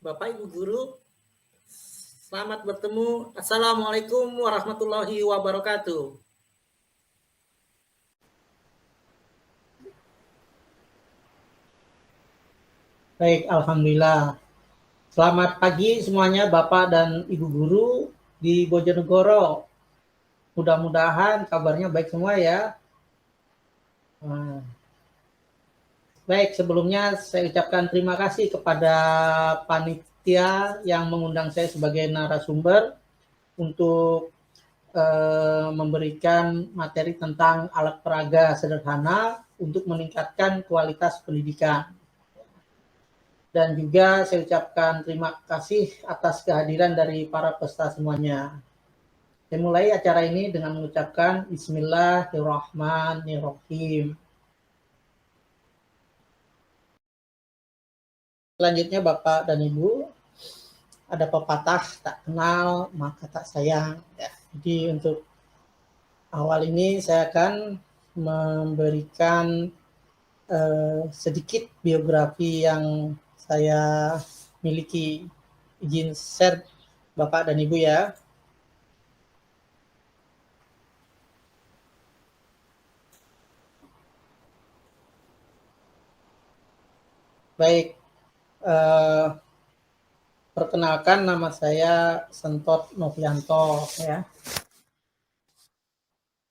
Bapak Ibu Guru, selamat bertemu. Assalamualaikum warahmatullahi wabarakatuh. Baik, Alhamdulillah. Selamat pagi semuanya Bapak dan Ibu Guru di Bojonegoro. Mudah-mudahan kabarnya baik semua ya. Baik, sebelumnya saya ucapkan terima kasih kepada panitia yang mengundang saya sebagai narasumber untuk memberikan materi tentang alat peraga sederhana untuk meningkatkan kualitas pendidikan. Dan juga saya ucapkan terima kasih atas kehadiran dari para peserta semuanya. Saya mulai acara ini dengan mengucapkan Bismillahirrahmanirrahim. Selanjutnya Bapak dan Ibu, ada pepatah tak kenal maka tak sayang. Ya, jadi untuk awal ini saya akan memberikan sedikit biografi yang saya miliki. Izin share Bapak dan Ibu ya. Baik, perkenalkan nama saya Sentot Novianto ya.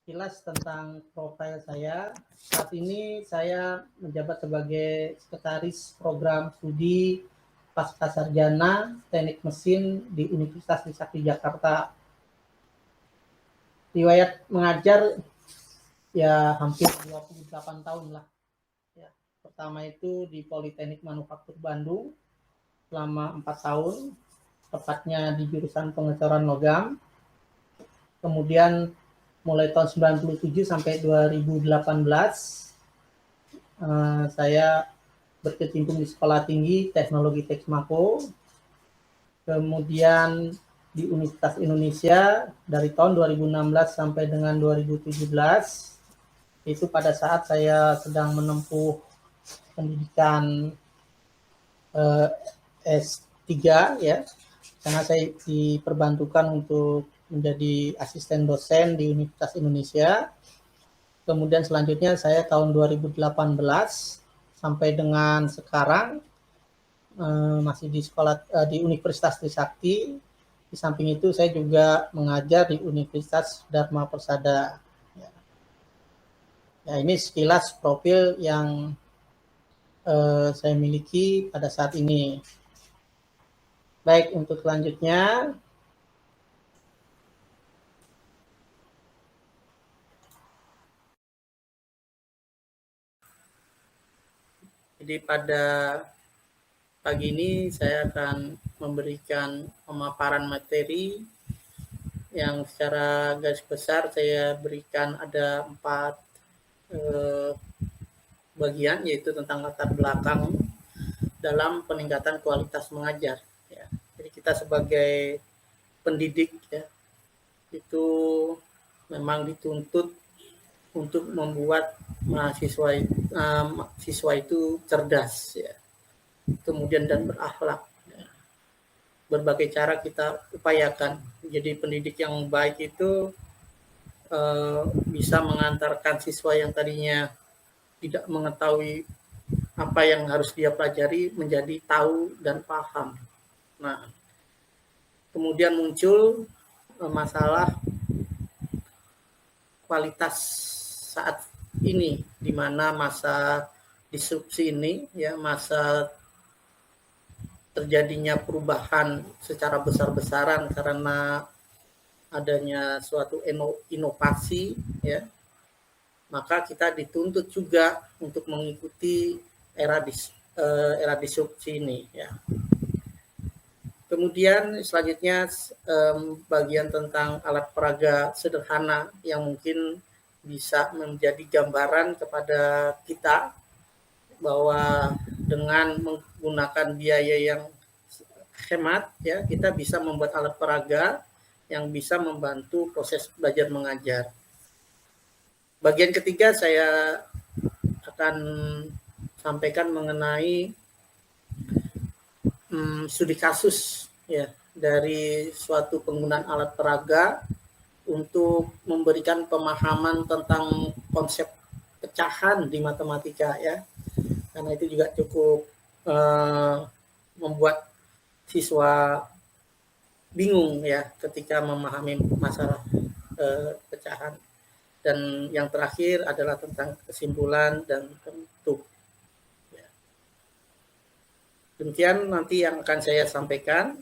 Kilas tentang profil saya. Saat ini saya menjabat sebagai sekretaris program studi pasca sarjana Teknik Mesin di Universitas Trisakti Jakarta. Riwayat mengajar ya hampir 28 tahun lah. Ya. Pertama itu di Politeknik Manufaktur Bandung selama 4 tahun, tepatnya di jurusan pengecoran logam. Kemudian mulai tahun 97 sampai 2018 saya berkecimpung di Sekolah Tinggi Teknologi Texmaco, kemudian di Universitas Indonesia dari tahun 2016 sampai dengan 2017. Itu pada saat saya sedang menempuh pendidikan S3 ya, karena saya diperbantukan untuk menjadi asisten dosen di Universitas Indonesia. Kemudian selanjutnya saya tahun 2018 sampai dengan sekarang masih di sekolah di Universitas Trisakti. Di samping itu saya juga mengajar di Universitas Dharma Persada. Ya, ini sekilas profil yang saya miliki pada saat ini. Baik, untuk selanjutnya jadi pada pagi ini saya akan memberikan pemaparan materi yang secara garis besar saya berikan ada 4 bagian, yaitu tentang latar belakang dalam peningkatan kualitas mengajar. Ya. Jadi kita sebagai pendidik ya, itu memang dituntut untuk membuat siswa itu cerdas ya, kemudian dan berakhlak. Ya. Berbagai cara kita upayakan. Jadi pendidik yang baik itu bisa mengantarkan siswa yang tadinya tidak mengetahui apa yang harus dia pelajari menjadi tahu dan paham. Nah, kemudian muncul masalah kualitas saat ini, di mana masa disrupsi ini ya, masa terjadinya perubahan secara besar-besaran karena adanya suatu inovasi ya, maka kita dituntut juga untuk mengikuti era disrupsi ini ya. Kemudian selanjutnya bagian tentang alat peraga sederhana yang mungkin bisa menjadi gambaran kepada kita bahwa dengan menggunakan biaya yang hemat ya, kita bisa membuat alat peraga yang bisa membantu proses belajar mengajar. Bagian ketiga saya akan sampaikan mengenai studi kasus ya dari suatu penggunaan alat peraga untuk memberikan pemahaman tentang konsep pecahan di matematika ya, karena itu juga cukup membuat siswa bingung ya ketika memahami masalah pecahan. Dan yang terakhir adalah tentang kesimpulan dan bentuk. Ya. Demikian nanti yang akan saya sampaikan.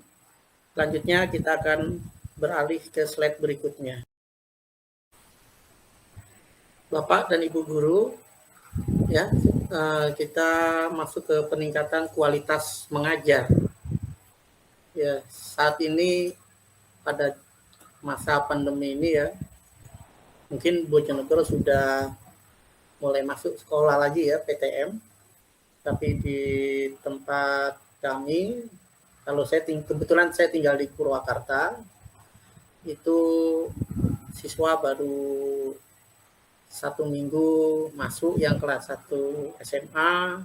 Selanjutnya kita akan beralih ke slide berikutnya. Bapak dan Ibu guru, ya, kita masuk ke peningkatan kualitas mengajar. Ya, saat ini pada masa pandemi ini ya, mungkin Bojonegoro sudah mulai masuk sekolah lagi ya, PTM. Tapi di tempat kami, kalau kebetulan saya tinggal di Purwakarta, itu siswa baru 1 minggu masuk yang kelas 1 SMA,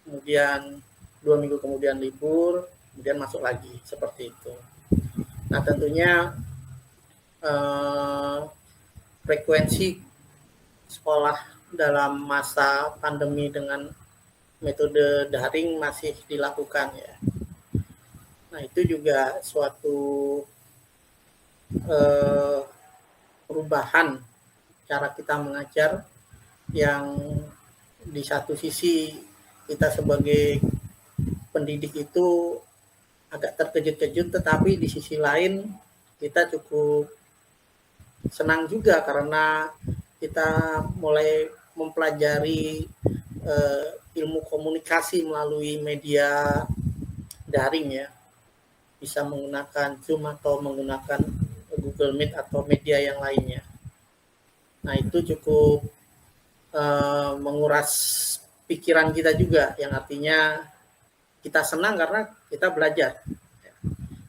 kemudian 2 minggu kemudian libur, kemudian masuk lagi, seperti itu. Nah tentunya frekuensi sekolah dalam masa pandemi dengan metode daring masih dilakukan ya. Nah itu juga suatu perubahan cara kita mengajar yang di satu sisi kita sebagai pendidik itu agak terkejut-kejut, tetapi di sisi lain kita cukup senang juga karena kita mulai mempelajari ilmu komunikasi melalui media daring ya, bisa menggunakan Zoom atau menggunakan Google Meet atau media yang lainnya. Nah itu cukup menguras pikiran kita juga, yang artinya kita senang karena kita belajar.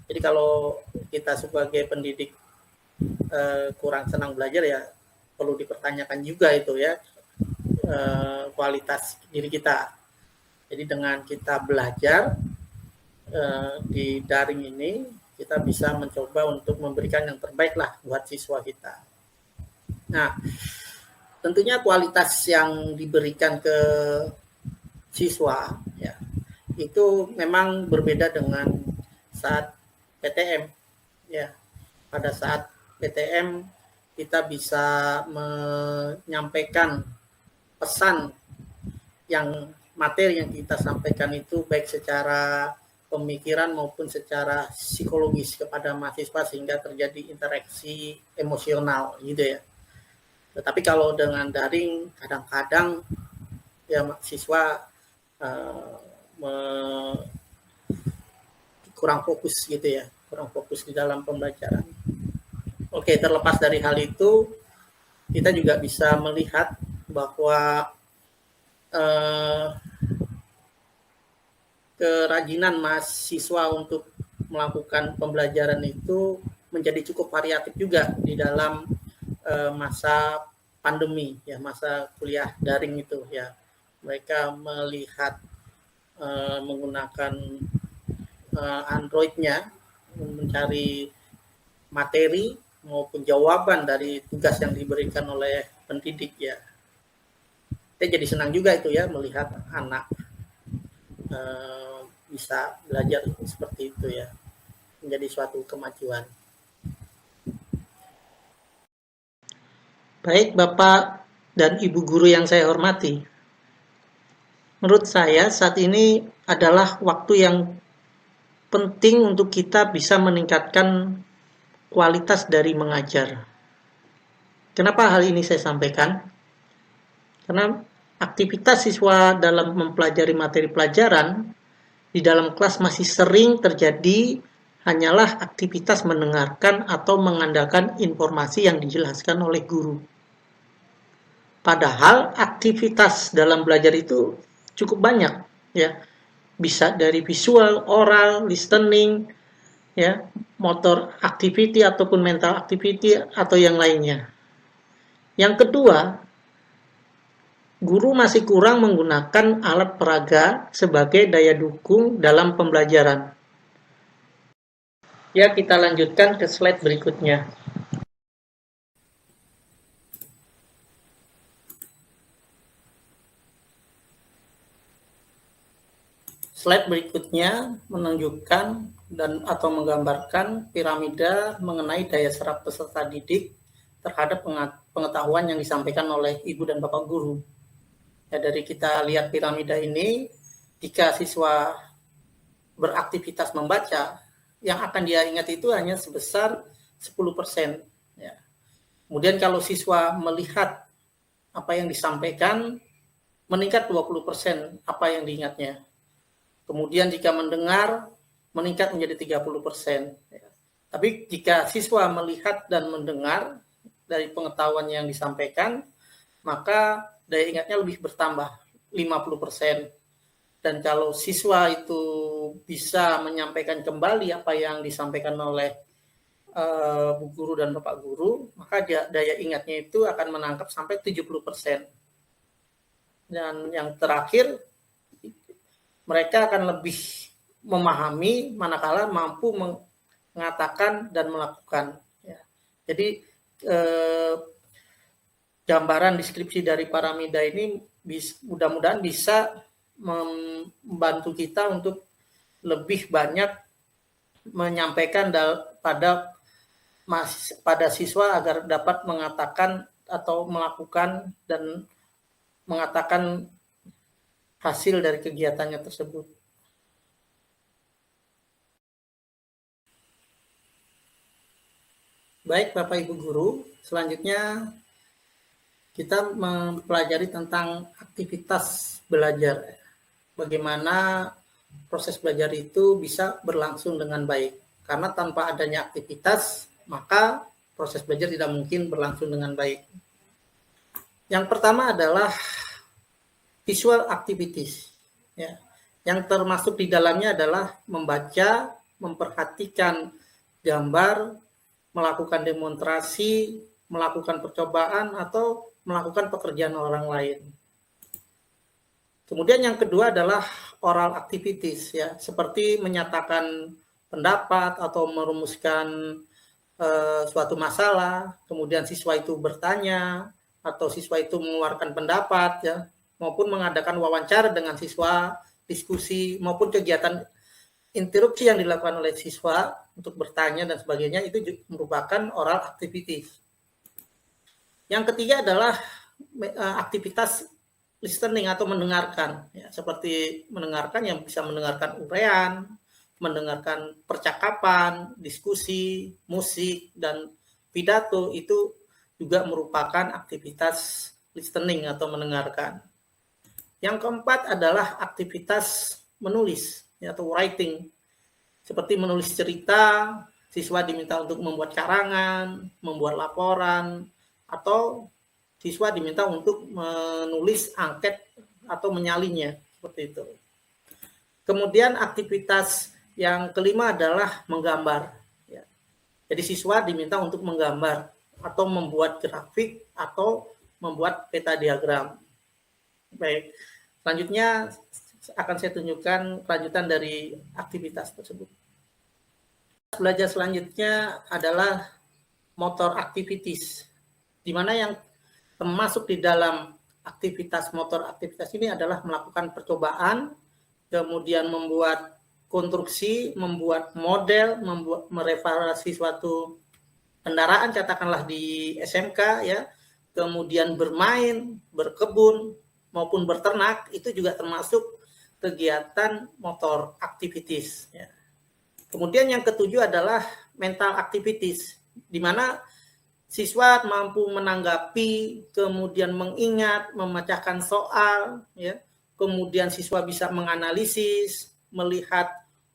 Jadi kalau kita sebagai pendidik kurang senang belajar ya perlu dipertanyakan juga itu ya kualitas diri kita. Jadi dengan kita belajar di daring ini, kita bisa mencoba untuk memberikan yang terbaik lah buat siswa kita. Nah, tentunya kualitas yang diberikan ke siswa ya itu memang berbeda dengan saat PTM ya. Pada saat PTM kita bisa menyampaikan pesan yang materi yang kita sampaikan itu baik secara pemikiran maupun secara psikologis kepada mahasiswa sehingga terjadi interaksi emosional gitu ya. Tetapi kalau dengan daring kadang-kadang ya mahasiswa kurang fokus gitu ya, kurang fokus di dalam pembelajaran. Oke, terlepas dari hal itu, kita juga bisa melihat bahwa kerajinan mahasiswa untuk melakukan pembelajaran itu menjadi cukup variatif juga di dalam masa pandemi ya, masa kuliah daring itu ya. Mereka melihat menggunakan Android-nya mencari materi maupun jawaban dari tugas yang diberikan oleh pendidik ya. Kita jadi senang juga itu ya melihat anak bisa belajar seperti itu ya, menjadi suatu kemajuan. Baik Bapak dan Ibu guru yang saya hormati, menurut saya saat ini adalah waktu yang penting untuk kita bisa meningkatkan kualitas dari mengajar. Kenapa hal ini saya sampaikan? Karena aktivitas siswa dalam mempelajari materi pelajaran di dalam kelas masih sering terjadi hanyalah aktivitas mendengarkan atau mengandalkan informasi yang dijelaskan oleh guru. Padahal aktivitas dalam belajar itu cukup banyak ya. Bisa dari visual, oral, listening, ya, motor activity ataupun mental activity atau yang lainnya. Yang kedua, guru masih kurang menggunakan alat peraga sebagai daya dukung dalam pembelajaran. Ya, kita lanjutkan ke slide berikutnya. Slide berikutnya menunjukkan dan atau menggambarkan piramida mengenai daya serap peserta didik terhadap pengetahuan yang disampaikan oleh ibu dan bapak guru. Ya, dari kita lihat piramida ini, jika siswa beraktivitas membaca, yang akan dia ingat itu hanya sebesar 10%. Ya. Kemudian kalau siswa melihat apa yang disampaikan, meningkat 20% apa yang diingatnya. Kemudian jika mendengar, meningkat menjadi 30%. Tapi jika siswa melihat dan mendengar dari pengetahuan yang disampaikan, maka daya ingatnya lebih bertambah 50%. Dan kalau siswa itu bisa menyampaikan kembali apa yang disampaikan oleh Bu Guru dan Bapak Guru, maka daya ingatnya itu akan menangkap sampai 70%. Dan yang terakhir, mereka akan lebih memahami manakala mampu mengatakan dan melakukan. Ya. Jadi gambaran deskripsi dari piramida ini mudah-mudahan bisa membantu kita untuk lebih banyak menyampaikan pada siswa agar dapat mengatakan atau melakukan dan mengatakan hasil dari kegiatannya tersebut. Baik Bapak Ibu Guru, selanjutnya kita mempelajari tentang aktivitas belajar. Bagaimana proses belajar itu bisa berlangsung dengan baik. Karena tanpa adanya aktivitas, maka proses belajar tidak mungkin berlangsung dengan baik. Yang pertama adalah visual activities, ya, yang termasuk di dalamnya adalah membaca, memperhatikan gambar, melakukan demonstrasi, melakukan percobaan, atau melakukan pekerjaan orang lain. Kemudian yang kedua adalah oral activities, ya, seperti menyatakan pendapat atau merumuskan suatu masalah, kemudian siswa itu bertanya, atau siswa itu mengeluarkan pendapat, ya, maupun mengadakan wawancara dengan siswa, diskusi, maupun kegiatan interupsi yang dilakukan oleh siswa untuk bertanya dan sebagainya, itu merupakan oral activities. Yang ketiga adalah aktivitas listening atau mendengarkan, ya, seperti mendengarkan yang bisa mendengarkan uraian, mendengarkan percakapan, diskusi, musik, dan pidato, itu juga merupakan aktivitas listening atau mendengarkan. Yang keempat adalah aktivitas menulis atau writing. Seperti menulis cerita, siswa diminta untuk membuat karangan, membuat laporan, atau siswa diminta untuk menulis angket atau menyalinnya, seperti itu. Kemudian aktivitas yang kelima adalah menggambar. Jadi siswa diminta untuk menggambar atau membuat grafik atau membuat peta diagram. Baik, selanjutnya akan saya tunjukkan kelanjutan dari aktivitas tersebut. Belajar selanjutnya adalah motor activities, di mana yang termasuk di dalam aktivitas motor aktivitas ini adalah melakukan percobaan, kemudian membuat konstruksi, membuat model, mereparasi suatu kendaraan, katakanlah di SMK, ya, kemudian bermain, berkebun, maupun berternak, itu juga termasuk kegiatan motor activities. Ya. Kemudian yang ketujuh adalah mental activities, di mana siswa mampu menanggapi, kemudian mengingat, memecahkan soal, ya. Kemudian siswa bisa menganalisis, melihat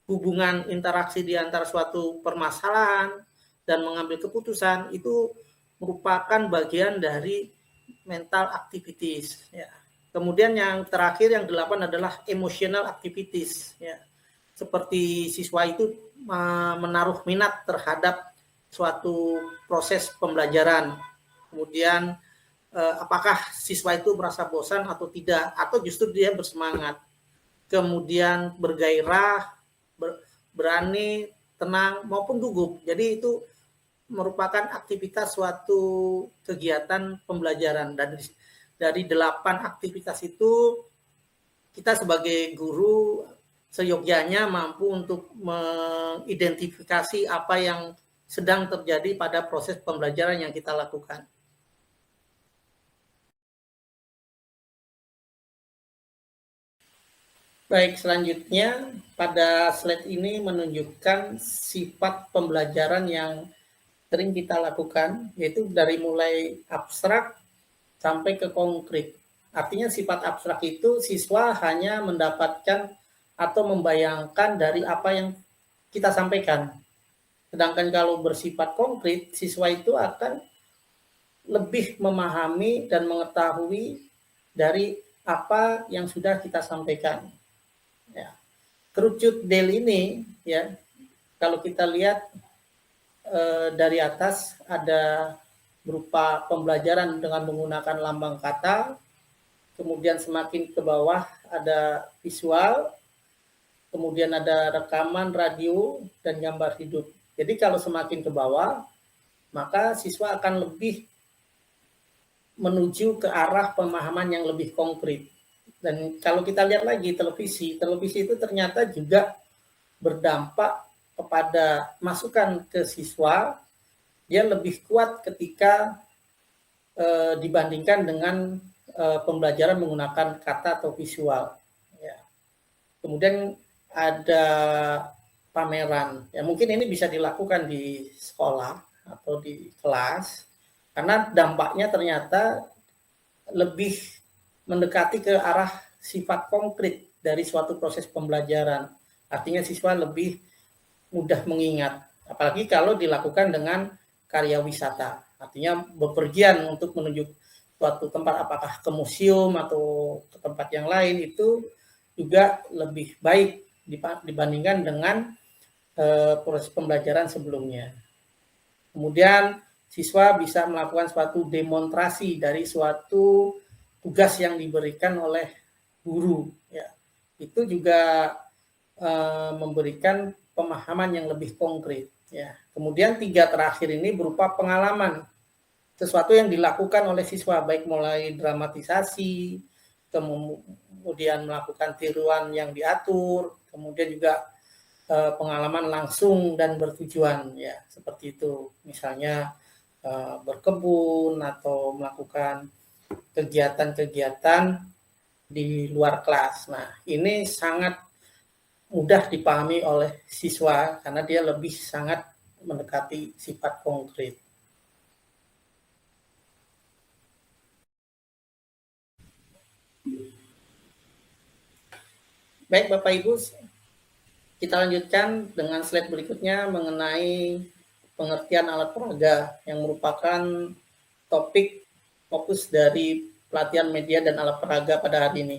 hubungan interaksi di antara suatu permasalahan, dan mengambil keputusan. Itu merupakan bagian dari mental activities, ya. Kemudian yang terakhir, yang 8 adalah emotional activities, ya. Seperti siswa itu menaruh minat terhadap suatu proses pembelajaran, kemudian apakah siswa itu merasa bosan atau tidak, atau justru dia bersemangat, kemudian bergairah, berani, tenang, maupun gugup. Jadi itu merupakan aktivitas suatu kegiatan pembelajaran. Dan dari 8 aktivitas itu, kita sebagai guru seyogyanya mampu untuk mengidentifikasi apa yang sedang terjadi pada proses pembelajaran yang kita lakukan. Baik, selanjutnya pada slide ini menunjukkan sifat pembelajaran yang sering kita lakukan, yaitu dari mulai abstrak sampai ke konkret. Artinya sifat abstrak itu siswa hanya mendapatkan atau membayangkan dari apa yang kita sampaikan. Sedangkan kalau bersifat konkret, siswa itu akan lebih memahami dan mengetahui dari apa yang sudah kita sampaikan. Ya. Kerucut Del ini, ya, kalau kita lihat dari atas ada berupa pembelajaran dengan menggunakan lambang kata, kemudian semakin ke bawah ada visual, kemudian ada rekaman radio dan gambar hidup. Jadi kalau semakin ke bawah, maka siswa akan lebih menuju ke arah pemahaman yang lebih konkret. Dan kalau kita lihat lagi televisi itu ternyata juga berdampak kepada masukan ke siswa, dia lebih kuat ketika dibandingkan dengan pembelajaran menggunakan kata atau visual. Ya. Kemudian ada pameran. Ya, mungkin ini bisa dilakukan di sekolah atau di kelas, karena dampaknya ternyata lebih mendekati ke arah sifat konkret dari suatu proses pembelajaran. Artinya siswa lebih mudah mengingat, apalagi kalau dilakukan dengan karya wisata. Artinya bepergian untuk menuju suatu tempat, apakah ke museum atau ke tempat yang lain, itu juga lebih baik dibandingkan dengan proses pembelajaran sebelumnya. Kemudian siswa bisa melakukan suatu demonstrasi dari suatu tugas yang diberikan oleh guru. Ya. Itu juga memberikan pemahaman yang lebih konkret. Ya. Kemudian 3 terakhir ini berupa pengalaman, sesuatu yang dilakukan oleh siswa, baik mulai dramatisasi, kemudian melakukan tiruan yang diatur, kemudian juga pengalaman langsung dan bertujuan, ya seperti itu. Misalnya berkebun atau melakukan kegiatan-kegiatan di luar kelas. Nah, ini sangat mudah dipahami oleh siswa karena dia lebih sangat mendekati sifat konkret. Baik Bapak Ibu, kita lanjutkan dengan slide berikutnya mengenai pengertian alat peraga yang merupakan topik fokus dari pelatihan media dan alat peraga pada hari ini.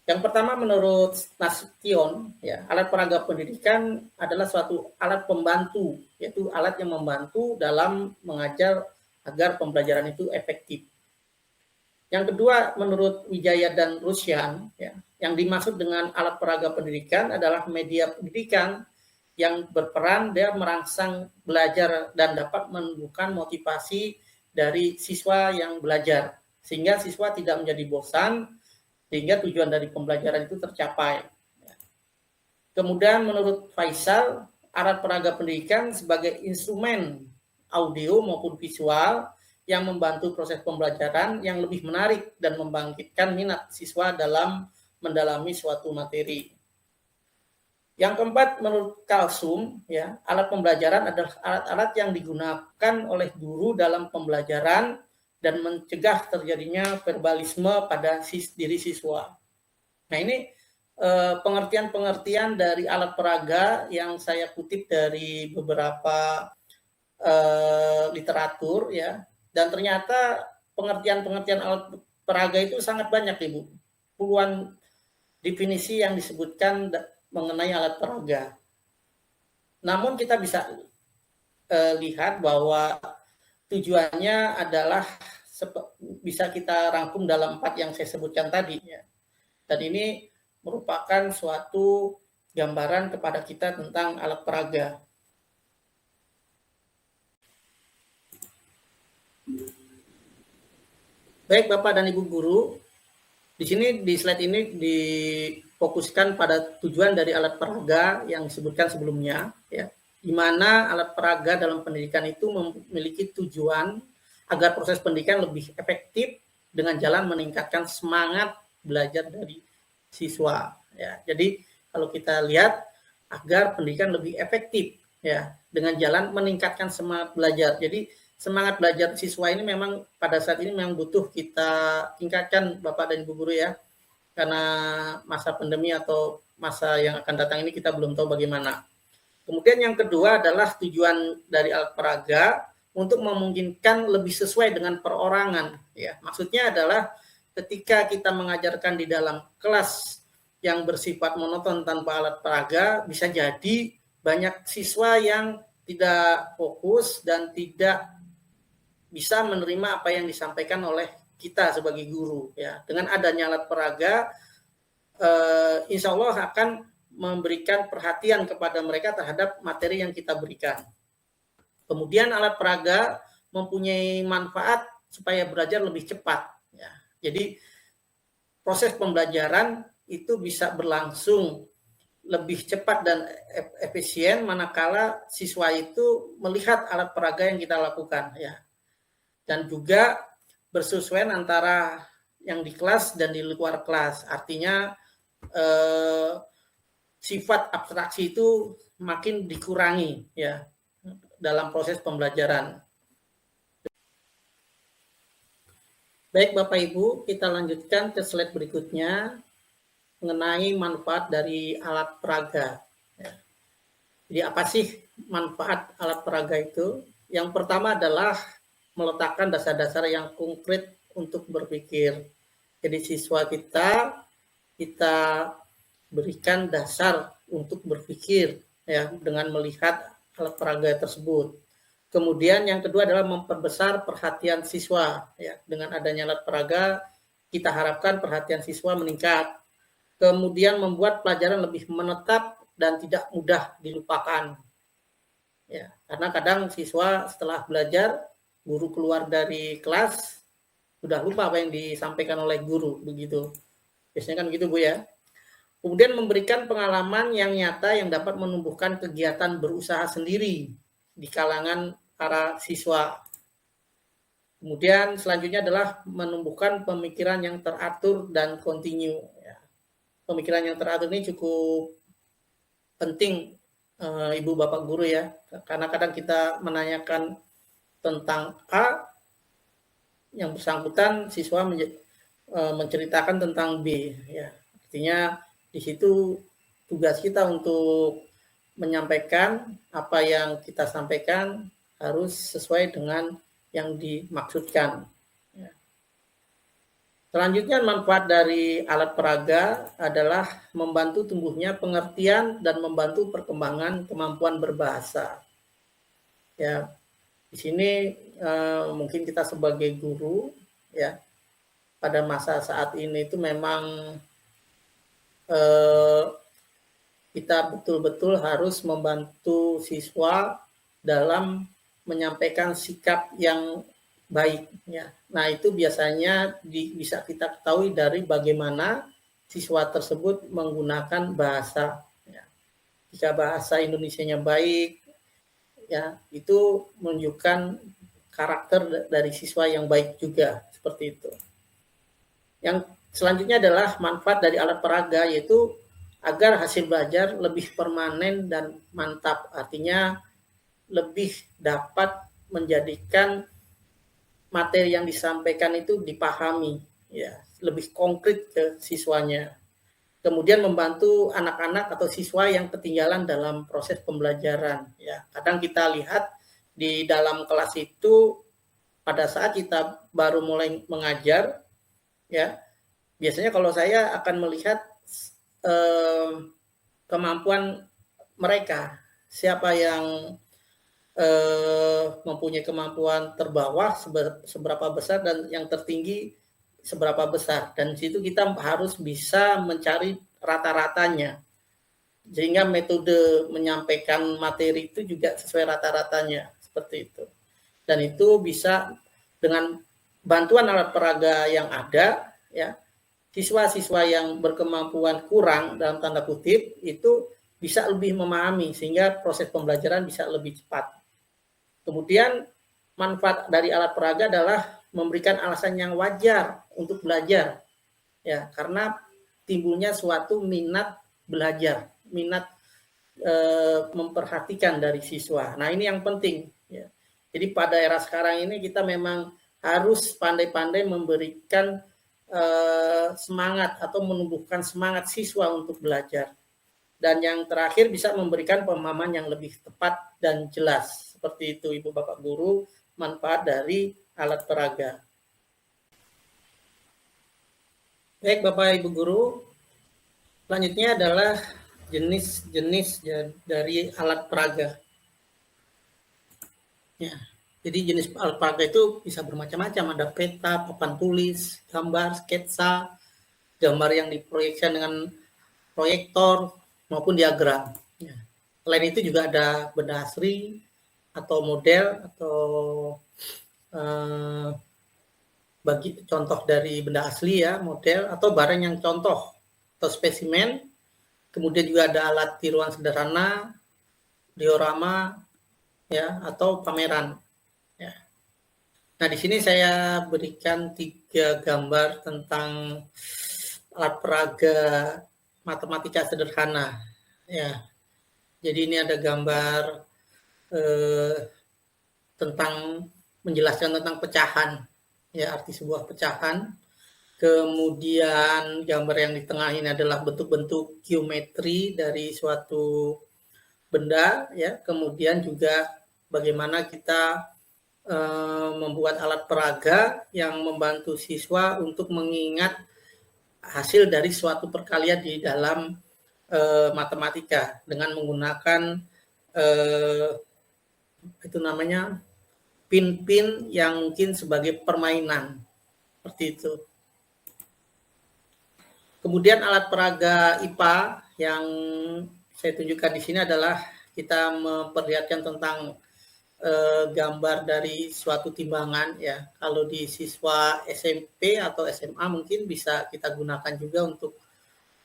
Yang pertama, menurut Nasution, ya, alat peraga pendidikan adalah suatu alat pembantu, yaitu alat yang membantu dalam mengajar agar pembelajaran itu efektif. Yang kedua, menurut Wijaya dan Rusyan, ya, yang dimaksud dengan alat peraga pendidikan adalah media pendidikan yang berperan dia merangsang belajar dan dapat menumbuhkan motivasi dari siswa yang belajar, sehingga siswa tidak menjadi bosan, sehingga tujuan dari pembelajaran itu tercapai. Kemudian menurut Faisal, alat peraga pendidikan sebagai instrumen audio maupun visual yang membantu proses pembelajaran yang lebih menarik dan membangkitkan minat siswa dalam mendalami suatu materi. Yang keempat, menurut Kalsum, ya, alat pembelajaran adalah alat-alat yang digunakan oleh guru dalam pembelajaran dan mencegah terjadinya verbalisme pada diri siswa. Nah, ini pengertian-pengertian dari alat peraga yang saya kutip dari beberapa literatur, ya, dan ternyata pengertian-pengertian alat peraga itu sangat banyak, Ibu. Puluhan definisi yang disebutkan mengenai alat peraga. Namun kita bisa lihat bahwa tujuannya adalah bisa kita rangkum dalam 4 yang saya sebutkan tadi ya. Dan ini merupakan suatu gambaran kepada kita tentang alat peraga. Baik Bapak dan Ibu guru, di sini di slide ini difokuskan pada tujuan dari alat peraga yang disebutkan sebelumnya ya. Di mana alat peraga dalam pendidikan itu memiliki tujuan agar proses pendidikan lebih efektif dengan jalan meningkatkan semangat belajar dari siswa ya. Jadi kalau kita lihat agar pendidikan lebih efektif ya dengan jalan meningkatkan semangat belajar. Jadi semangat belajar siswa ini memang pada saat ini memang butuh kita tingkatkan Bapak dan Ibu guru ya. Karena masa pandemi atau masa yang akan datang ini kita belum tahu bagaimana. Kemudian yang kedua adalah tujuan dari alat peraga untuk memungkinkan lebih sesuai dengan perorangan ya. Maksudnya adalah ketika kita mengajarkan di dalam kelas yang bersifat monoton tanpa alat peraga, bisa jadi banyak siswa yang tidak fokus dan tidak bisa menerima apa yang disampaikan oleh kita sebagai guru ya. Dengan adanya alat peraga insya Allah akan memberikan perhatian kepada mereka terhadap materi yang kita berikan. Kemudian alat peraga mempunyai manfaat supaya belajar lebih cepat ya. Jadi proses pembelajaran itu bisa berlangsung lebih cepat dan efisien manakala siswa itu melihat alat peraga yang kita lakukan ya. Dan juga bersesuaian antara yang di kelas dan di luar kelas. Artinya sifat abstraksi itu makin dikurangi ya dalam proses pembelajaran. Baik Bapak Ibu, kita lanjutkan ke slide berikutnya mengenai manfaat dari alat peraga. Ya. Jadi apa sih manfaat alat peraga itu? Yang pertama adalah meletakkan dasar-dasar yang konkret untuk berpikir. Jadi siswa kita berikan dasar untuk berpikir ya dengan melihat alat peraga tersebut. Kemudian yang kedua adalah memperbesar perhatian siswa ya. Dengan adanya alat peraga kita harapkan perhatian siswa meningkat. Kemudian membuat pelajaran lebih menetap dan tidak mudah dilupakan. Ya, karena kadang siswa setelah belajar guru keluar dari kelas sudah lupa apa yang disampaikan oleh guru begitu. Biasanya kan gitu Bu ya. Kemudian memberikan pengalaman yang nyata yang dapat menumbuhkan kegiatan berusaha sendiri di kalangan para siswa. Kemudian selanjutnya adalah menumbuhkan pemikiran yang teratur dan kontinu. Ya. Pemikiran yang teratur ini cukup penting Ibu Bapak Guru ya. Karena kadang kita menanyakan tentang A, yang bersangkutan siswa menceritakan tentang B. Ya. Artinya di situ tugas kita untuk menyampaikan apa yang kita sampaikan harus sesuai dengan yang dimaksudkan. Ya. Selanjutnya manfaat dari alat peraga adalah membantu tumbuhnya pengertian dan membantu perkembangan kemampuan berbahasa. Ya, di sini mungkin kita sebagai guru ya pada masa saat ini itu memang kita betul-betul harus membantu siswa dalam menyampaikan sikap yang baik ya. Nah, itu biasanya bisa kita ketahui dari bagaimana siswa tersebut menggunakan bahasa ya. Jika bahasa Indonesianya baik ya, itu menunjukkan karakter dari siswa yang baik juga seperti itu. Yang selanjutnya adalah manfaat dari alat peraga yaitu agar hasil belajar lebih permanen dan mantap. Artinya lebih dapat menjadikan materi yang disampaikan itu dipahami ya, lebih konkret ke siswanya. Kemudian membantu anak-anak atau siswa yang ketinggalan dalam proses pembelajaran ya. Kadang kita lihat di dalam kelas itu pada saat kita baru mulai mengajar ya, biasanya kalau saya akan melihat kemampuan mereka, siapa yang mempunyai kemampuan terbawah seberapa besar dan yang tertinggi seberapa besar, dan di situ kita harus bisa mencari rata-ratanya sehingga metode menyampaikan materi itu juga sesuai rata-ratanya seperti itu. Dan itu bisa dengan bantuan alat peraga yang ada, ya, siswa-siswa yang berkemampuan kurang dalam tanda kutip itu bisa lebih memahami sehingga proses pembelajaran bisa lebih cepat. Kemudian manfaat dari alat peraga adalah memberikan alasan yang wajar untuk belajar, ya, karena timbulnya suatu minat belajar, minat memperhatikan dari siswa. Nah, ini yang penting, ya. Jadi pada era sekarang ini kita memang harus pandai-pandai memberikan semangat atau menumbuhkan semangat siswa untuk belajar. Dan yang terakhir bisa memberikan pemahaman yang lebih tepat dan jelas. Seperti itu Ibu Bapak Guru, manfaat dari alat peraga. Baik Bapak Ibu Guru, selanjutnya adalah jenis-jenis dari alat peraga. Ya, jadi jenis alat peraga itu bisa bermacam-macam, ada peta, papan tulis, gambar, sketsa, gambar yang diproyeksikan dengan proyektor maupun diagram. Ya. Selain itu juga ada benda asli atau model atau bagi contoh dari benda asli, ya, model atau barang yang contoh atau spesimen. Kemudian juga ada alat tiruan sederhana, diorama, ya, atau pameran. Ya. Nah, di sini saya berikan 3 gambar tentang alat peraga matematika sederhana, ya. Jadi ini ada gambar tentang menjelaskan tentang pecahan, ya, arti sebuah pecahan. Kemudian gambar yang di tengah ini adalah bentuk-bentuk geometri dari suatu benda, ya. Kemudian juga bagaimana kita membuat alat peraga yang membantu siswa untuk mengingat hasil dari suatu perkalian di dalam matematika dengan menggunakan itu namanya pin-pin yang mungkin sebagai permainan seperti itu. Kemudian alat peraga IPA yang saya tunjukkan di sini adalah kita memperlihatkan tentang gambar dari suatu timbangan, ya. Kalau di siswa SMP atau SMA mungkin bisa kita gunakan juga untuk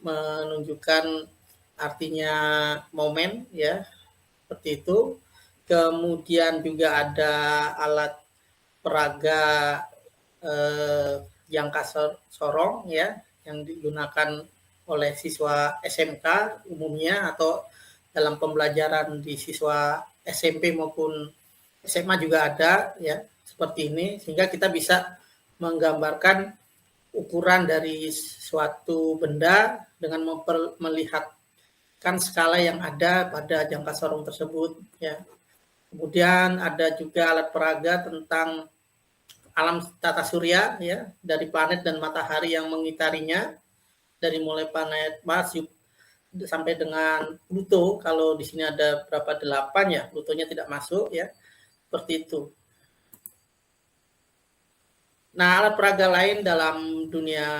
menunjukkan artinya momen, ya, seperti itu. Kemudian juga ada alat peraga jangka sorong, ya, yang digunakan oleh siswa SMK umumnya atau dalam pembelajaran di siswa SMP maupun SMA juga ada, ya, seperti ini, sehingga kita bisa menggambarkan ukuran dari suatu benda dengan melihatkan skala yang ada pada jangka sorong tersebut, ya. Kemudian ada juga alat peraga tentang alam tata surya, ya, dari planet dan matahari yang mengitarinya, dari mulai planet Mars sampai dengan Pluto. Kalau di sini ada berapa 8, ya, Plutonya tidak masuk, ya. Seperti itu. Nah, alat peraga lain dalam dunia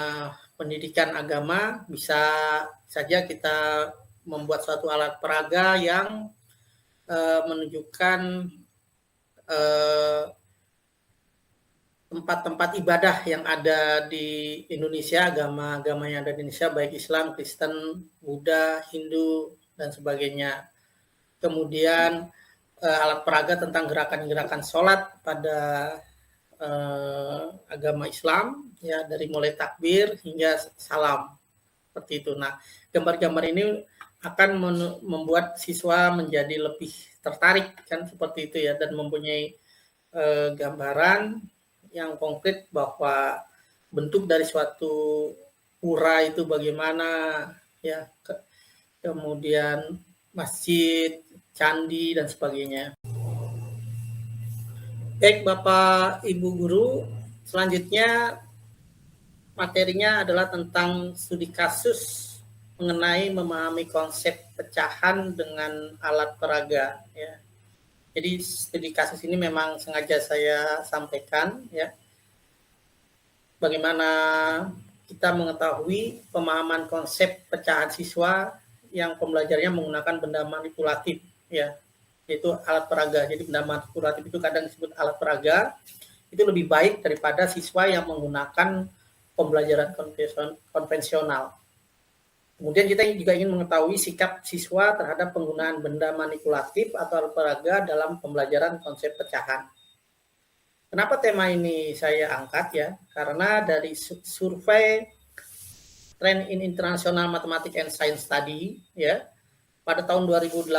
pendidikan agama bisa saja kita membuat suatu alat peraga yang menunjukkan tempat-tempat ibadah yang ada di Indonesia, agama-agama yang ada di Indonesia, baik Islam, Kristen, Buddha, Hindu, dan sebagainya. Kemudian alat peraga tentang gerakan-gerakan sholat pada agama Islam, ya, dari mulai takbir hingga salam, seperti itu. Nah, gambar-gambar ini akan membuat siswa menjadi lebih tertarik, kan, seperti itu, ya, dan mempunyai gambaran yang konkret bahwa bentuk dari suatu pura itu bagaimana, ya, kemudian masjid, candi, dan sebagainya. Baik Bapak Ibu Guru, selanjutnya materinya adalah tentang studi kasus mengenai memahami konsep pecahan dengan alat peraga, ya. Jadi studi kasus ini memang sengaja saya sampaikan ya, bagaimana kita mengetahui pemahaman konsep pecahan siswa yang pembelajarannya menggunakan benda manipulatif ya, yaitu alat peraga. Jadi benda manipulatif itu kadang disebut alat peraga, itu lebih baik daripada siswa yang menggunakan pembelajaran konvensional. Kemudian kita juga ingin mengetahui sikap siswa terhadap penggunaan benda manipulatif atau alat peraga dalam pembelajaran konsep pecahan. Kenapa tema ini saya angkat ya? Karena dari survei Trend in International Mathematics and Science Study ya, pada tahun 2018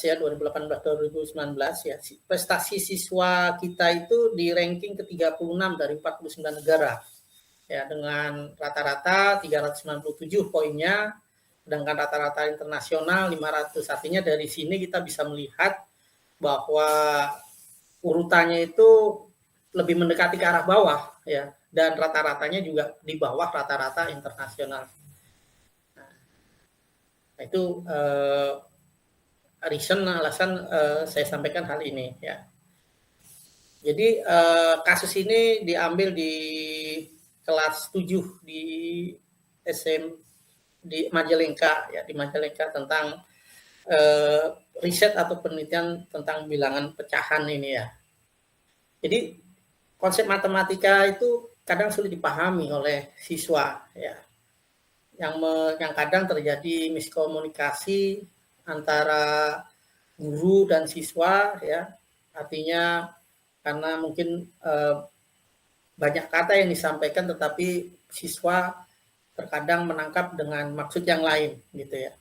ya, 2018-2019 ya, prestasi siswa kita itu di ranking ke-36 dari 49 negara. Ya, dengan rata-rata 397 poinnya, sedangkan rata-rata internasional 500. Artinya dari sini kita bisa melihat bahwa urutannya itu lebih mendekati ke arah bawah ya, dan rata-ratanya juga di bawah rata-rata internasional. Nah, itu reason alasan saya sampaikan hal ini ya. Jadi kasus ini diambil di kelas 7 di di Majalengka ya, di Majalengka tentang riset atau penelitian tentang bilangan pecahan ini ya. Jadi konsep matematika itu kadang sulit dipahami oleh siswa ya. Yang kadang terjadi miskomunikasi antara guru dan siswa ya. Artinya karena mungkin banyak kata yang disampaikan tetapi siswa terkadang menangkap dengan maksud yang lain gitu ya.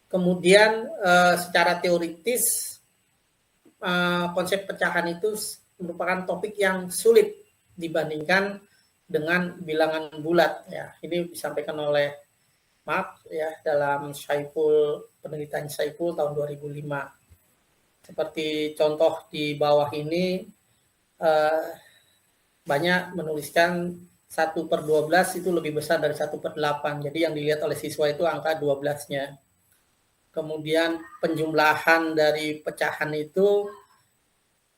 Kemudian secara teoritis konsep pecahan itu merupakan topik yang sulit dibandingkan dengan bilangan bulat ya. Ini disampaikan oleh Mark ya dalam penelitian Saiful tahun 2005. Seperti contoh di bawah ini banyak menuliskan 1/12 itu lebih besar dari 1/8. Jadi yang dilihat oleh siswa itu angka 12-nya. Kemudian penjumlahan dari pecahan itu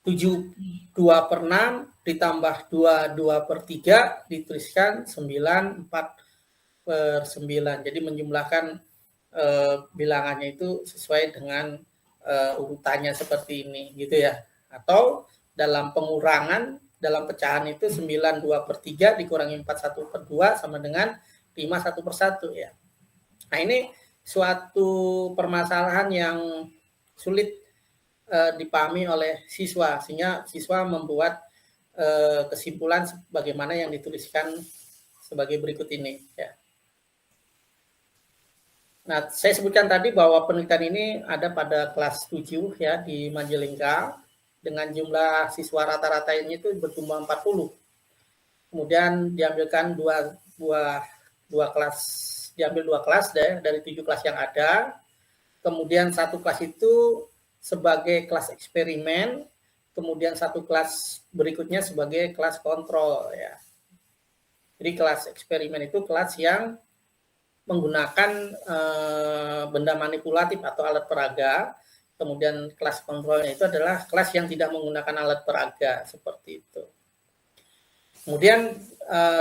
2/6 ditambah 2/3 dituliskan 9/4/9. Jadi menjumlahkan bilangannya itu sesuai dengan urutannya seperti ini gitu ya. Atau dalam pengurangan dalam pecahan itu 9/2/3 dikurangi 4/1/2 sama dengan 5/1/1 ya. Nah, ini suatu permasalahan yang sulit dipahami oleh siswa, sehingga siswa membuat kesimpulan bagaimana yang dituliskan sebagai berikut ini ya. Nah, saya sebutkan tadi bahwa penelitian ini ada pada kelas 7 ya di Majalengka dengan jumlah siswa rata-rata ini itu berjumlah 40. Kemudian diambilkan dua kelas, diambil 2 kelas dari 7 kelas yang ada. Kemudian 1 kelas itu sebagai kelas eksperimen, kemudian 1 kelas berikutnya sebagai kelas kontrol ya. Jadi kelas eksperimen itu kelas yang menggunakan benda manipulatif atau alat peraga. Kemudian kelas kontrolnya itu adalah kelas yang tidak menggunakan alat peraga, seperti itu. Kemudian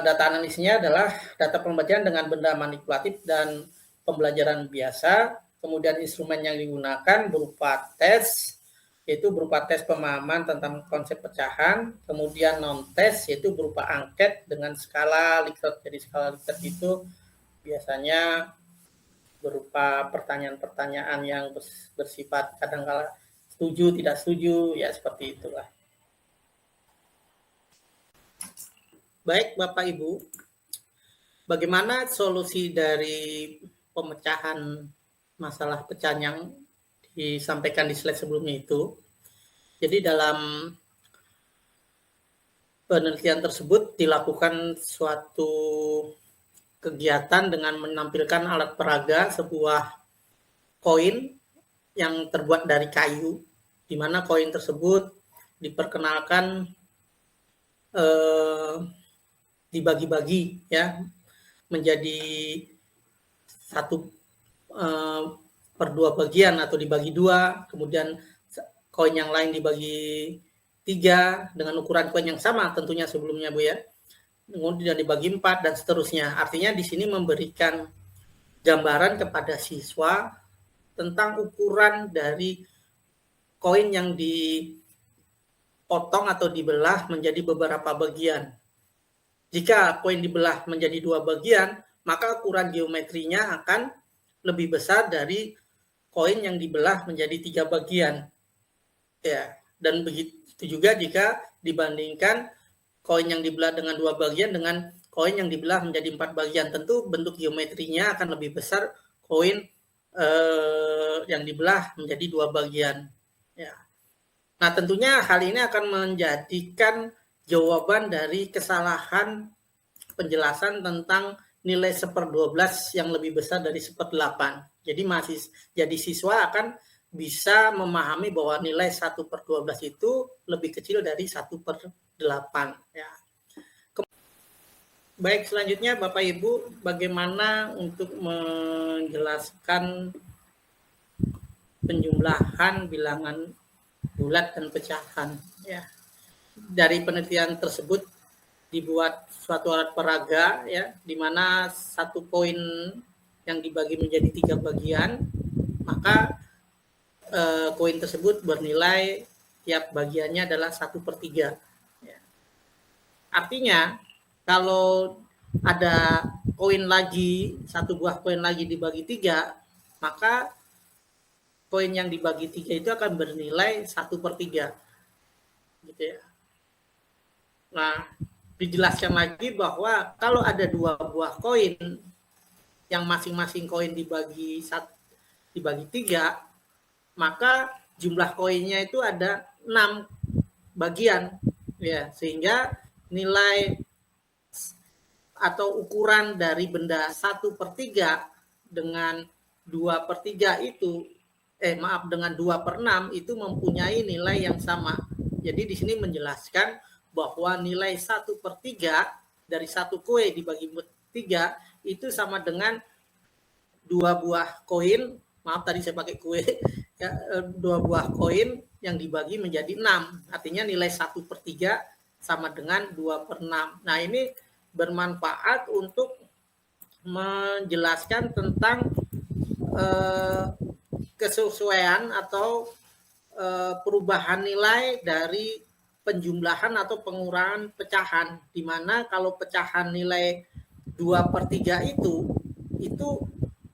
data analisisnya adalah data pembelajaran dengan benda manipulatif dan pembelajaran biasa. Kemudian instrumen yang digunakan berupa tes, yaitu berupa tes pemahaman tentang konsep pecahan. Kemudian non-tes, yaitu berupa angket dengan skala Likert. Jadi skala Likert itu biasanya berupa pertanyaan-pertanyaan yang bersifat kadang-kala setuju, tidak setuju, ya seperti itulah. Baik Bapak Ibu, bagaimana solusi dari pemecahan masalah pecahan yang disampaikan di slide sebelumnya itu? Jadi dalam penelitian tersebut dilakukan suatu kegiatan dengan menampilkan alat peraga, sebuah koin yang terbuat dari kayu, di mana koin tersebut diperkenalkan dibagi-bagi ya menjadi 1/2 bagian atau dibagi 2, kemudian koin yang lain dibagi 3 dengan ukuran koin yang sama tentunya sebelumnya Bu ya, kemudian dibagi 4 dan seterusnya. Artinya di sini memberikan gambaran kepada siswa tentang ukuran dari koin yang dipotong atau dibelah menjadi beberapa bagian. Jika koin dibelah menjadi 2 bagian, maka ukuran geometrinya akan lebih besar dari koin yang dibelah menjadi 3 bagian. Ya, dan begitu juga jika dibandingkan koin yang dibelah dengan 2 bagian dengan koin yang dibelah menjadi 4 bagian, tentu bentuk geometrinya akan lebih besar koin yang dibelah menjadi 2 bagian. Ya. Nah, tentunya hal ini akan menjadikan jawaban dari kesalahan penjelasan tentang nilai 1/12 yang lebih besar dari 1/8. Jadi siswa akan bisa memahami bahwa nilai 1/12 itu lebih kecil dari 1/8. Ya. Baik, selanjutnya Bapak Ibu, bagaimana untuk menjelaskan penjumlahan bilangan bulat dan pecahan. Ya. Dari penelitian tersebut dibuat suatu alat peraga, ya, di mana satu koin yang dibagi menjadi 3 bagian, maka koin tersebut bernilai tiap bagiannya adalah 1/3. Ya. Artinya kalau ada koin lagi, satu buah koin lagi dibagi 3, maka koin yang dibagi 3 itu akan bernilai 1/3. Gitu ya. Nah, dijelaskan lagi bahwa kalau ada 2 buah koin yang masing-masing koin dibagi 3, maka jumlah koinnya itu ada 6 bagian, ya, sehingga nilai atau ukuran dari benda 1/3 dengan 2/3 itu dengan 2/6 itu mempunyai nilai yang sama. Jadi di sini menjelaskan bahwa nilai 1/3 dari satu kue dibagi 3 itu sama dengan 2 buah koin, maaf tadi saya pakai kue, ya, 2 buah koin yang dibagi menjadi 6. Artinya nilai 1/3 sama dengan 2/6. Nah, ini bermanfaat untuk menjelaskan tentang kesesuaian atau perubahan nilai dari penjumlahan atau pengurangan pecahan, di mana kalau pecahan nilai 2/3 itu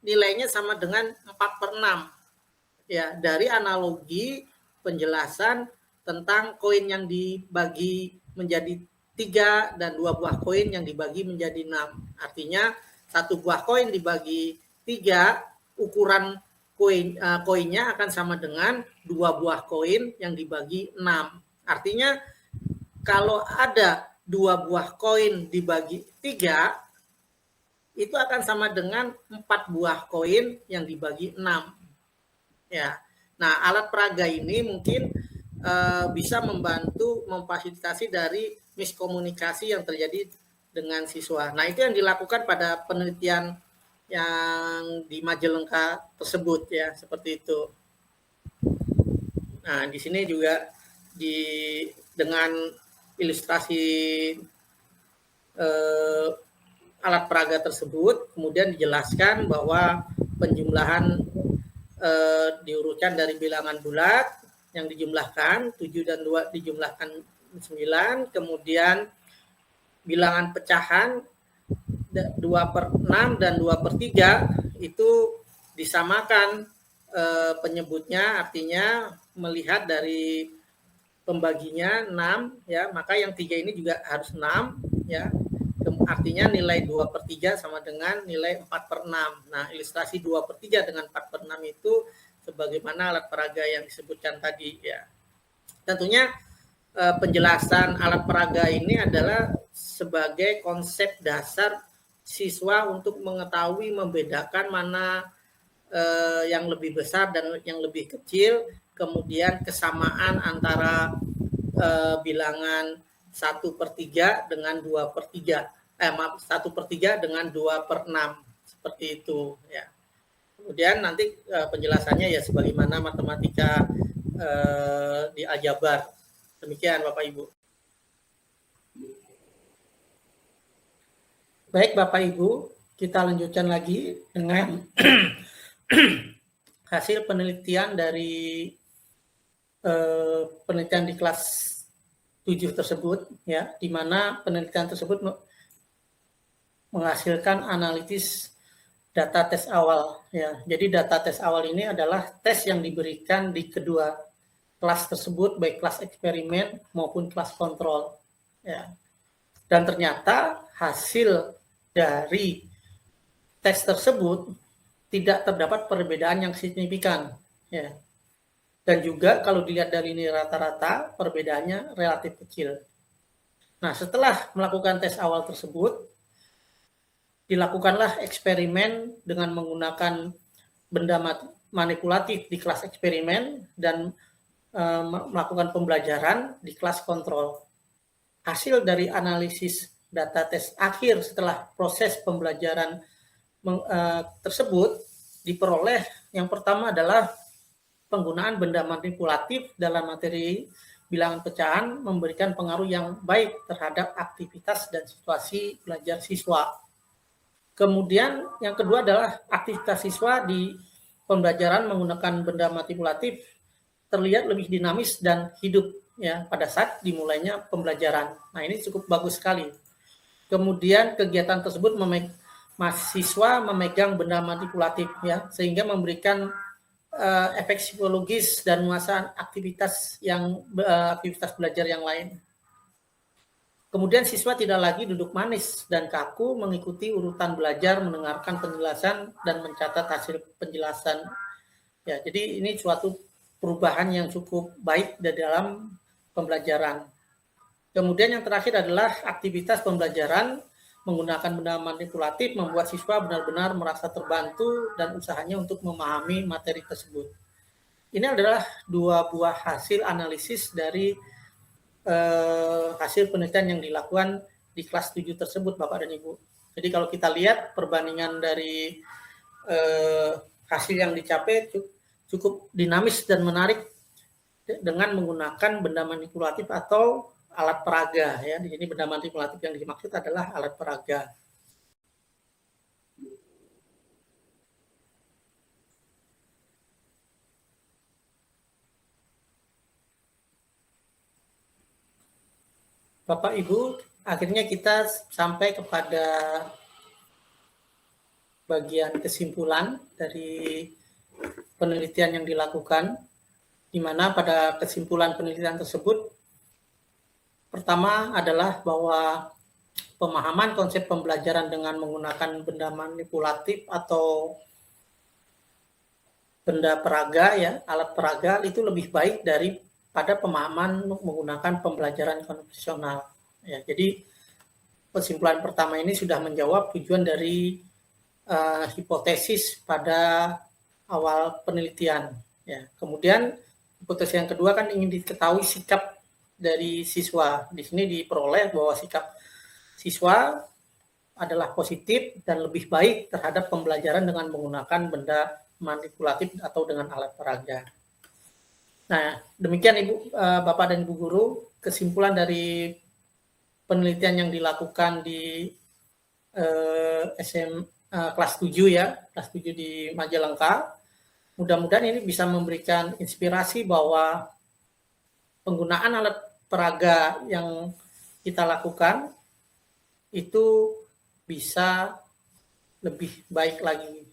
nilainya sama dengan 4/6. Ya, dari analogi penjelasan tentang koin yang dibagi menjadi 3 dan 2 buah koin yang dibagi menjadi 6. Artinya satu buah koin dibagi 3, ukuran koinnya akan sama dengan 2 buah koin yang dibagi 6. Artinya kalau ada 2 buah koin dibagi 3, itu akan sama dengan 4 buah koin yang dibagi 6. Ya. Nah, alat peraga ini mungkin bisa membantu memfasilitasi dari miskomunikasi yang terjadi dengan siswa. Nah, itu yang dilakukan pada penelitian yang di Majalengka tersebut, ya, seperti itu. Nah, di sini juga dengan ilustrasi alat peraga tersebut kemudian dijelaskan bahwa penjumlahan diurutkan dari bilangan bulat yang dijumlahkan 7 dan 2 dijumlahkan 9, kemudian bilangan pecahan 2/6 dan 2/3 itu disamakan penyebutnya, artinya melihat dari pembaginya 6, ya, maka yang 3 ini juga harus 6, ya. Artinya nilai 2/3 sama dengan nilai 4/6. Nah, ilustrasi 2/3 dengan 4/6 itu sebagaimana alat peraga yang disebutkan tadi, ya. Tentunya penjelasan alat peraga ini adalah sebagai konsep dasar siswa untuk mengetahui membedakan mana yang lebih besar dan yang lebih kecil, kemudian kesamaan antara bilangan 1/3 dengan 2/3. 1/3 dengan 2/6, seperti itu, ya. Kemudian nanti penjelasannya ya sebagaimana matematika di Aljabar. Demikian Bapak Ibu. Baik Bapak Ibu, kita lanjutkan lagi dengan hasil penelitian dari penelitian di kelas 7 tersebut, ya, di mana penelitian tersebut menghasilkan analisis data tes awal, ya. Jadi data tes awal ini adalah tes yang diberikan di kedua kelas tersebut, baik kelas eksperimen maupun kelas kontrol, ya. Dan ternyata hasil dari tes tersebut tidak terdapat perbedaan yang signifikan, ya. Dan juga kalau dilihat dari ini rata-rata perbedaannya relatif kecil. Nah, setelah melakukan tes awal tersebut, dilakukanlah eksperimen dengan menggunakan benda manipulatif di kelas eksperimen dan melakukan pembelajaran di kelas kontrol. Hasil dari analisis data tes akhir setelah proses pembelajaran tersebut diperoleh, yang pertama adalah penggunaan benda manipulatif dalam materi bilangan pecahan memberikan pengaruh yang baik terhadap aktivitas dan situasi belajar siswa. Kemudian yang kedua adalah aktivitas siswa di pembelajaran menggunakan benda manipulatif terlihat lebih dinamis dan hidup, ya, pada saat dimulainya pembelajaran. Nah, ini cukup bagus sekali. Kemudian kegiatan tersebut mahasiswa memegang benda manipulatif, ya, sehingga memberikan efek psikologis dan nuansa aktivitas belajar yang lain. Kemudian siswa tidak lagi duduk manis dan kaku mengikuti urutan belajar, mendengarkan penjelasan dan mencatat hasil penjelasan. Ya, jadi ini suatu perubahan yang cukup baik di dalam pembelajaran. Kemudian yang terakhir adalah aktivitas pembelajaran menggunakan benda manipulatif membuat siswa benar-benar merasa terbantu dan usahanya untuk memahami materi tersebut. Ini adalah dua buah hasil analisis dari hasil penelitian yang dilakukan di kelas 7 tersebut, Bapak dan Ibu. Jadi kalau kita lihat perbandingan dari hasil yang dicapai cukup dinamis dan menarik dengan menggunakan benda manipulatif atau alat peraga, ya. Di sini benda manipulatif yang dimaksud adalah alat peraga. Bapak Ibu, akhirnya kita sampai kepada bagian kesimpulan dari penelitian yang dilakukan, di mana pada kesimpulan penelitian tersebut pertama adalah bahwa pemahaman konsep pembelajaran dengan menggunakan benda manipulatif atau benda peraga, ya, alat peraga itu lebih baik daripada pemahaman menggunakan pembelajaran konvensional. Ya, jadi kesimpulan pertama ini sudah menjawab tujuan dari hipotesis pada awal penelitian. Ya, kemudian hipotesis yang kedua kan ingin diketahui sikap dari siswa. Di sini diperoleh bahwa sikap siswa adalah positif dan lebih baik terhadap pembelajaran dengan menggunakan benda manipulatif atau dengan alat peraga. Nah, demikian Bapak dan Ibu Guru, kesimpulan dari penelitian yang dilakukan di kelas 7, ya, kelas 7 di Majalengka. Mudah-mudahan ini bisa memberikan inspirasi bahwa penggunaan alat peraga yang kita lakukan itu bisa lebih baik lagi.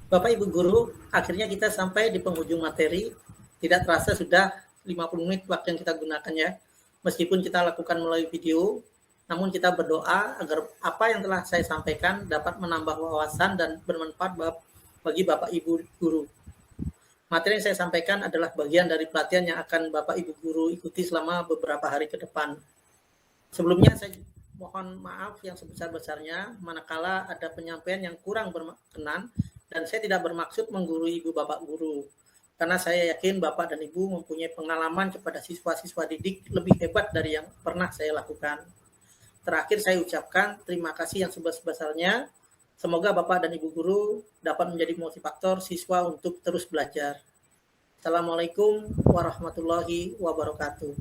Bapak Ibu Guru, akhirnya kita sampai di penghujung materi. Tidak terasa sudah 50 menit waktu yang kita gunakan, ya. Meskipun kita lakukan melalui video, namun kita berdoa agar apa yang telah saya sampaikan dapat menambah wawasan dan bermanfaat bagi Bapak Ibu Guru. Materi yang saya sampaikan adalah bagian dari pelatihan yang akan Bapak Ibu Guru ikuti selama beberapa hari ke depan. Sebelumnya saya mohon maaf yang sebesar-besarnya manakala ada penyampaian yang kurang berkenan, dan saya tidak bermaksud menggurui Ibu Bapak Guru, karena saya yakin Bapak dan Ibu mempunyai pengalaman kepada siswa-siswa didik lebih hebat dari yang pernah saya lakukan. Terakhir saya ucapkan terima kasih yang sebesar-besarnya Semoga Bapak dan Ibu guru dapat menjadi motivator siswa untuk terus belajar. Assalamualaikum warahmatullahi wabarakatuh.